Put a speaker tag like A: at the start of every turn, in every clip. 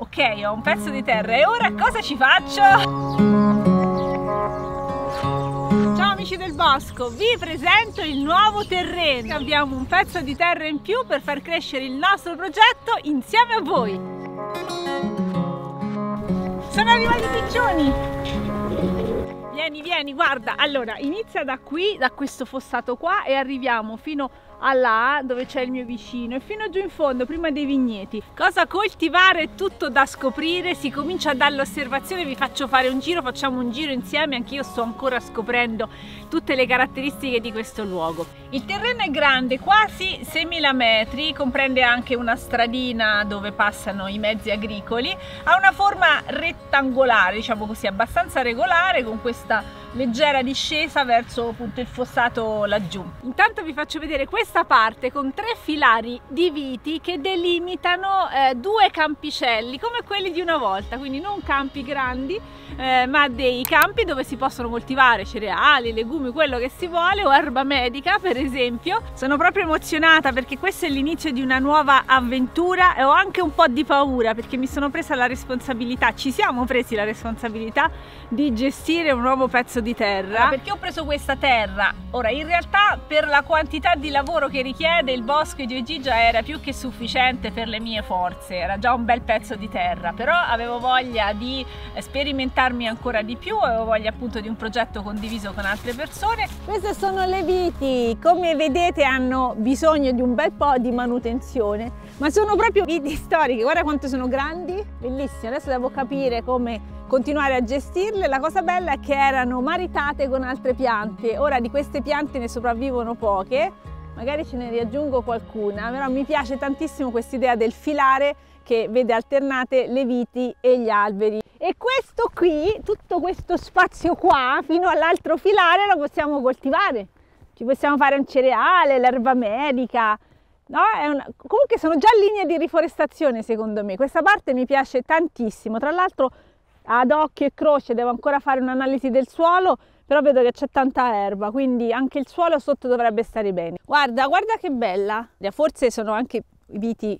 A: Ok, ho un pezzo di terra e ora cosa ci faccio? Ciao amici del bosco, vi presento il nuovo terreno. Abbiamo un pezzo di terra in più per far crescere il nostro progetto insieme a voi. Sono arrivati i piccioni! Vieni, vieni, guarda, allora inizia da qui, da questo fossato qua e arriviamo fino a là dove c'è il mio vicino e fino giù in fondo prima dei vigneti. Cosa coltivare è tutto da scoprire, si comincia dall'osservazione, vi faccio fare un giro, facciamo un giro insieme, anch'io sto ancora scoprendo tutte le caratteristiche di questo luogo. Il terreno è grande, quasi 6.000 metri, comprende anche una stradina dove passano i mezzi agricoli, ha una forma rettangolare, diciamo così, abbastanza regolare, con questa leggera discesa verso appunto il fossato laggiù. Intanto vi faccio vedere questa parte con 3 filari di viti che delimitano 2 campicelli come quelli di una volta, quindi non campi grandi ma dei campi dove si possono coltivare cereali, legumi, quello che si vuole, o erba medica per esempio. Sono proprio emozionata perché questo è l'inizio di una nuova avventura e ho anche un po' di paura perché mi sono presa la responsabilità, ci siamo presi la responsabilità di gestire un nuovo pezzo di terra. Perché ho preso questa terra? Ora, in realtà per la quantità di lavoro che richiede il bosco di Ogygia era più che sufficiente per le mie forze, era già un bel pezzo di terra, però avevo voglia di sperimentarmi ancora di più, avevo voglia appunto di un progetto condiviso con altre persone. Queste sono le viti, come vedete hanno bisogno di un bel po' di manutenzione, ma sono proprio viti storiche, guarda quanto sono grandi, bellissime. Adesso devo capire come continuare a gestirle. La cosa bella è che erano maritate con altre piante, ora di queste piante ne sopravvivono poche, magari ce ne riaggiungo qualcuna, però mi piace tantissimo quest'idea del filare che vede alternate le viti e gli alberi. E questo qui, tutto questo spazio qua fino all'altro filare lo possiamo coltivare, ci possiamo fare un cereale, l'erba medica, no? Comunque sono già linee di riforestazione secondo me, questa parte mi piace tantissimo. Tra l'altro ad occhio e croce devo ancora fare un'analisi del suolo, però vedo che c'è tanta erba, quindi anche il suolo sotto dovrebbe stare bene. Guarda, guarda che bella! Forse sono anche viti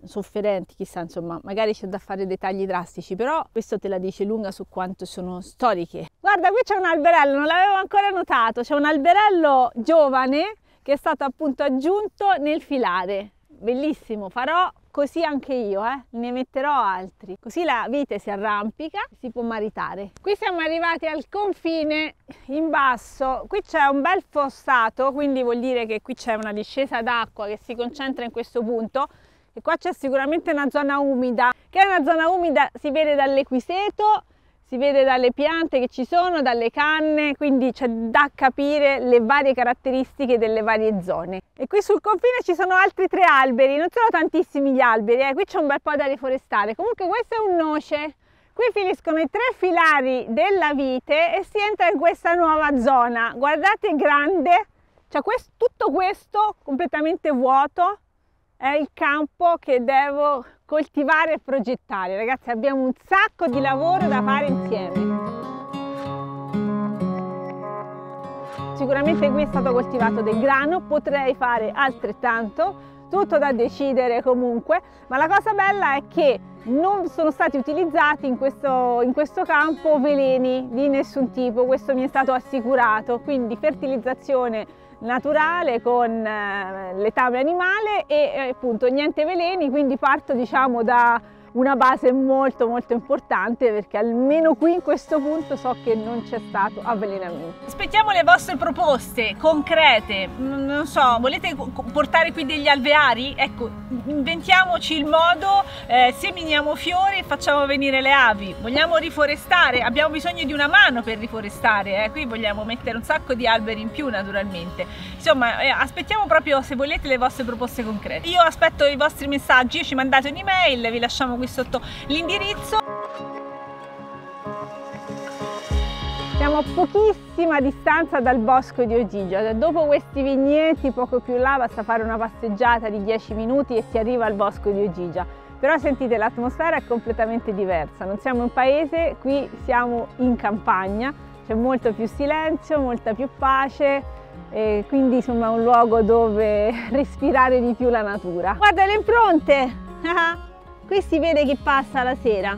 A: sofferenti, chissà, insomma, magari c'è da fare dei tagli drastici, però questo te la dice lunga su quanto sono storiche. Guarda, qui c'è un alberello, non l'avevo ancora notato, c'è un alberello giovane che è stato appunto aggiunto nel filare. Bellissimo, farò così anche io, ne metterò altri, così la vite si arrampica, si può maritare. Qui siamo arrivati al confine in basso, qui c'è un bel fossato, quindi vuol dire che qui c'è una discesa d'acqua che si concentra in questo punto, e qua c'è sicuramente una zona umida, che è una zona umida, si vede dall'equiseto, si vede dalle piante che ci sono, dalle canne, quindi c'è da capire le varie caratteristiche delle varie zone. E qui sul confine ci sono altri 3 alberi, non sono tantissimi gli alberi, qui c'è un bel po' da riforestare. Comunque questo è un noce, qui finiscono i 3 filari della vite e si entra in questa nuova zona. Guardate, grande, cioè tutto questo completamente vuoto è il campo che devo coltivare e progettare. Ragazzi, abbiamo un sacco di lavoro da fare insieme. Sicuramente qui è stato coltivato del grano, potrei fare altrettanto, tutto da decidere comunque, ma la cosa bella è che non sono stati utilizzati in questo campo veleni di nessun tipo, questo mi è stato assicurato, quindi fertilizzazione naturale con letame animale e appunto niente veleni, quindi parto diciamo da una base molto importante, perché almeno qui in questo punto so che non c'è stato avvelenamento. Aspettiamo le vostre proposte concrete, non so, volete portare qui degli alveari? Ecco, inventiamoci il modo, seminiamo fiori e facciamo venire le avi. Vogliamo riforestare? Abbiamo bisogno di una mano per riforestare, qui vogliamo mettere un sacco di alberi in più naturalmente. Insomma, aspettiamo proprio, se volete, le vostre proposte concrete. Io aspetto i vostri messaggi, ci mandate un'email, vi lasciamo qui sotto l'indirizzo. Siamo a pochissima distanza dal bosco di Ogygia, dopo questi vigneti poco più là basta fare una passeggiata di 10 minuti e si arriva al bosco di Ogygia. Però sentite, l'atmosfera è completamente diversa, non siamo in paese, qui siamo in campagna, c'è molto più silenzio, molta più pace, e quindi insomma è un luogo dove respirare di più la natura. Guarda le impronte!
B: Qui si vede chi passa la sera,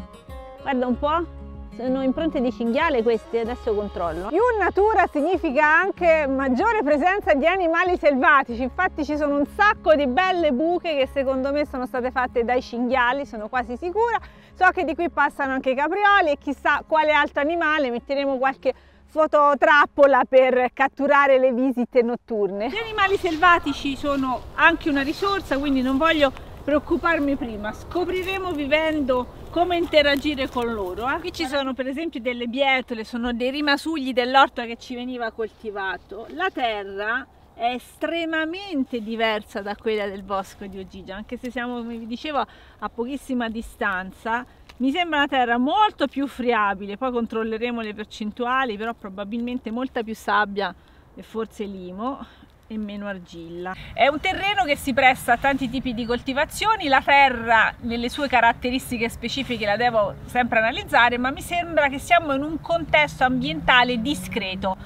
B: guarda un po'. Sono impronte di cinghiale queste, adesso controllo. Più natura significa anche maggiore presenza di animali selvatici, infatti ci sono un sacco di belle buche che secondo me sono state fatte dai cinghiali, sono quasi sicura. So che di qui passano anche i caprioli e chissà quale altro animale, metteremo qualche fototrappola per catturare le visite notturne.
A: Gli animali selvatici sono anche una risorsa, quindi non voglio preoccuparmi prima, scopriremo vivendo come interagire con loro. Qui ci sono per esempio delle bietole, sono dei rimasugli dell'orto che ci veniva coltivato. La terra è estremamente diversa da quella del bosco di Ogygia, anche se siamo, come vi dicevo, a pochissima distanza. Mi sembra una terra molto più friabile, poi controlleremo le percentuali, però probabilmente molta più sabbia e forse limo e meno argilla. È un terreno che si presta a tanti tipi di coltivazioni, la terra nelle sue caratteristiche specifiche la devo sempre analizzare, ma mi sembra che siamo in un contesto ambientale discreto,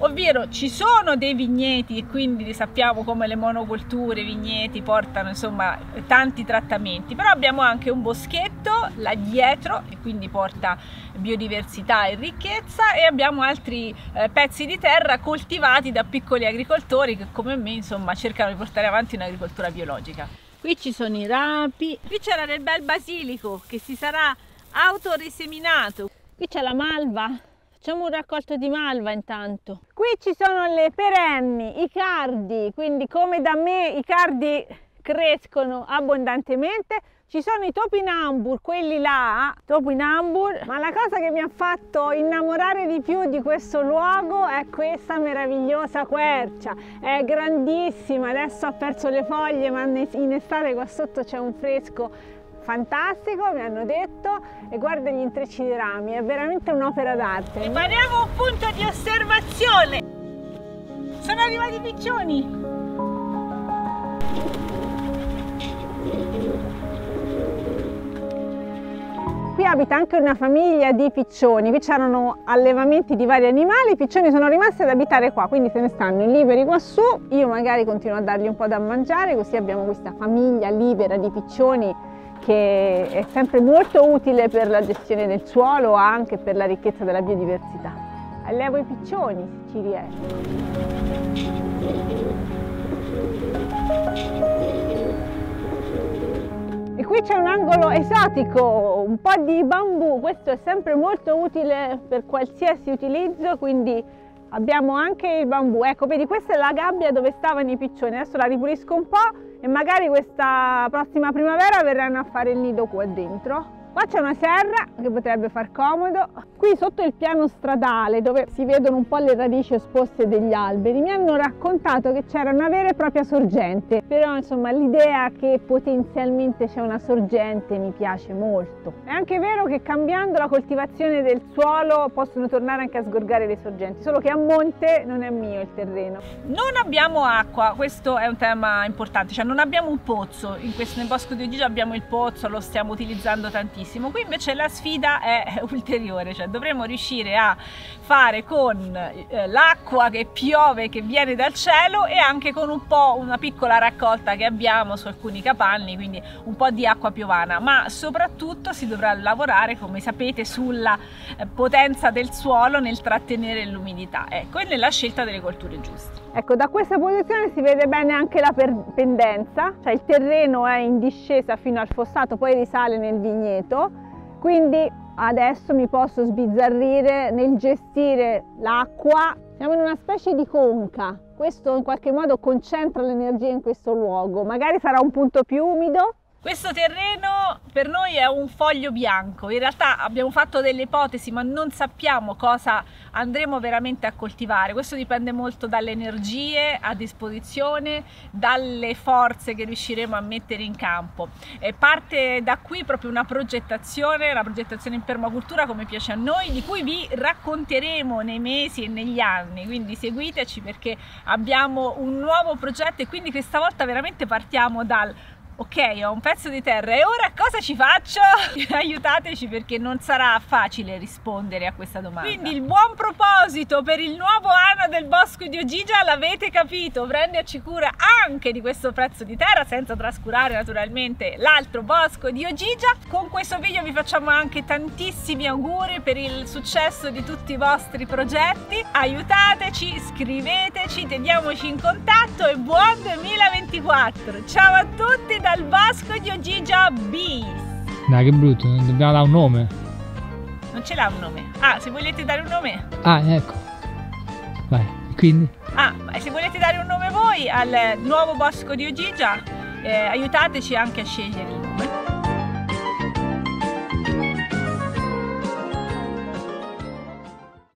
A: ovvero ci sono dei vigneti e quindi sappiamo come le monocolture, i vigneti portano insomma tanti trattamenti, però abbiamo anche un boschetto là dietro e quindi porta biodiversità e ricchezza, e abbiamo altri pezzi di terra coltivati da piccoli agricoltori che come me insomma cercano di portare avanti un'agricoltura biologica. Qui ci sono i rapi, qui c'era del bel basilico che si sarà autoriseminato,
B: qui c'è la malva. Facciamo un raccolto di malva intanto. Qui ci sono le perenni, i cardi, quindi come da me i cardi crescono abbondantemente. Ci sono i topinambur, quelli là, topinambur, ma la cosa che mi ha fatto innamorare di più di questo luogo è questa meravigliosa quercia. È grandissima, adesso ha perso le foglie, ma in estate qua sotto c'è un fresco fantastico, mi hanno detto, e guarda gli intrecci dei rami, è veramente un'opera d'arte.
A: Prepariamo un punto di osservazione. Sono arrivati i piccioni.
B: Qui abita anche una famiglia di piccioni, qui c'erano allevamenti di vari animali, i piccioni sono rimasti ad abitare qua, quindi se ne stanno liberi qua su, io magari continuo a dargli un po' da mangiare, così abbiamo questa famiglia libera di piccioni che è sempre molto utile per la gestione del suolo, anche per la ricchezza della biodiversità. Allevo i piccioni se ci riesco. E qui c'è un angolo esotico, un po' di bambù, questo è sempre molto utile per qualsiasi utilizzo, quindi abbiamo anche il bambù. Ecco, vedi, questa è la gabbia dove stavano i piccioni, adesso la ripulisco un po' e magari questa prossima primavera verranno a fare il nido qua dentro. Qua c'è una serra che potrebbe far comodo. Qui sotto il piano stradale, dove si vedono un po' le radici esposte degli alberi, mi hanno raccontato che c'era una vera e propria sorgente, però insomma l'idea che potenzialmente c'è una sorgente mi piace molto. È anche vero che cambiando la coltivazione del suolo possono tornare anche a sgorgare le sorgenti, solo che a monte non è mio il terreno.
A: Non abbiamo acqua, questo è un tema importante, cioè non abbiamo un pozzo, nel bosco di Ogygia abbiamo il pozzo, lo stiamo utilizzando tantissimo. Qui invece la sfida è ulteriore, cioè dovremo riuscire a fare con l'acqua che piove, che viene dal cielo, e anche con un po' una piccola raccolta che abbiamo su alcuni capanni, quindi un po' di acqua piovana, ma soprattutto si dovrà lavorare, come sapete, sulla potenza del suolo nel trattenere l'umidità, ecco, e nella scelta delle colture giuste.
B: Ecco, da questa posizione si vede bene anche la pendenza, cioè il terreno è in discesa fino al fossato, poi risale nel vigneto, quindi adesso mi posso sbizzarrire nel gestire l'acqua. Siamo in una specie di conca, questo in qualche modo concentra l'energia in questo luogo, magari sarà un punto più umido.
A: Questo terreno per noi è un foglio bianco, in realtà abbiamo fatto delle ipotesi ma non sappiamo cosa andremo veramente a coltivare, questo dipende molto dalle energie a disposizione, dalle forze che riusciremo a mettere in campo. Parte da qui proprio una progettazione in permacultura come piace a noi, di cui vi racconteremo nei mesi e negli anni, quindi seguiteci perché abbiamo un nuovo progetto e quindi questa volta veramente partiamo dal Ok, ho un pezzo di terra e ora cosa ci faccio? Aiutateci, perché non sarà facile rispondere a questa domanda. Quindi il buon proposito per il nuovo anno del bosco di Ogygia l'avete capito: prenderci cura anche di questo pezzo di terra, senza trascurare naturalmente l'altro bosco di Ogygia. Con questo video vi facciamo anche tantissimi auguri per il successo di tutti i vostri progetti. Aiutateci, scriveteci, teniamoci in contatto e buon 2024! Ciao a tutti dal bosco di Ogygia Bis!
C: Dai, che brutto, non dobbiamo dare un nome.
A: Non ce l'ha un nome. Ah, se volete dare un nome.
C: Ah, ecco. Vai, quindi?
A: Ah, ma se volete dare un nome voi al nuovo bosco di Ogygia, aiutateci anche a scegliere il nome.